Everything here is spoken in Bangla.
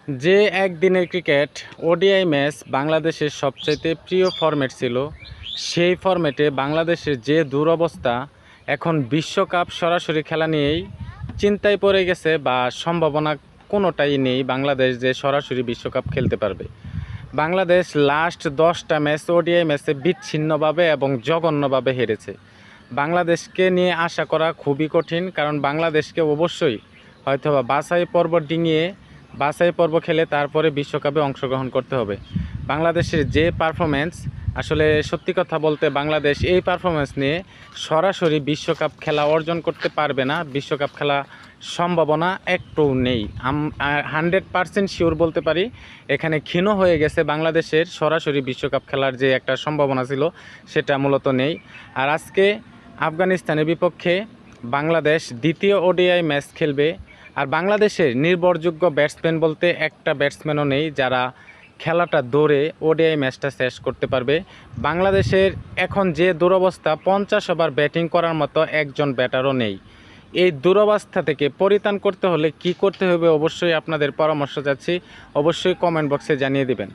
যে একদিনের ক্রিকেট ওডিআই ম্যাচ বাংলাদেশের সবচাইতে প্রিয় ফরম্যাট ছিল, সেই ফরম্যাটে বাংলাদেশের যে দুরবস্থা, এখন বিশ্বকাপ সরাসরি খেলা নিয়েই চিন্তায় পড়ে গেছে বা সম্ভাবনা কোনোটাই নেই বাংলাদেশ যে সরাসরি বিশ্বকাপ খেলতে পারবে। বাংলাদেশ লাস্ট 10টা ম্যাচ ওডিআই ম্যাচে বিচ্ছিন্নভাবে এবং জঘন্যভাবে হেরেছে। বাংলাদেশকে নিয়ে আশা করা খুবই কঠিন, কারণ বাংলাদেশকে অবশ্যই হয়তোবা বাছাই পর্ব খেলে তারপরে বিশ্বকাপে অংশগ্রহণ করতে হবে। বাংলাদেশের যে পারফরমেন্স, আসলে সত্যি কথা বলতে বাংলাদেশ এই পারফরমেন্স নিয়ে সরাসরি বিশ্বকাপ খেলা অর্জন করতে পারবে না। বিশ্বকাপ খেলা সম্ভাবনা একটু নেই। 100% শিওর বলতে পারি, এখানে ক্ষীণ হয়ে গেছে বাংলাদেশের সরাসরি বিশ্বকাপ খেলার যে একটা সম্ভাবনা ছিল, সেটা মূলত নেই। আর আজকে আফগানিস্তানের বিপক্ষে বাংলাদেশ দ্বিতীয় ওডিআই ম্যাচ খেলবে। আর বাংলাদেশের নির্ভরযোগ্য ব্যাটসম্যান বলতে একটা ব্যাটসম্যানও নেই যারা খেলাটা দৌড়ে ওডিআই ম্যাচটা শেষ করতে পারবে। বাংলাদেশের এখন যে দুরবস্থা, 50 ওভার ব্যাটিং করার মতো একজন ব্যাটারও নেই। এই দুরবস্থা থেকে পরিত্রাণ করতে হলে কি করতে হবে, অবশ্যই আপনাদের পরামর্শ চাচ্ছি। অবশ্যই কমেন্ট বক্সে জানিয়ে দিবেন।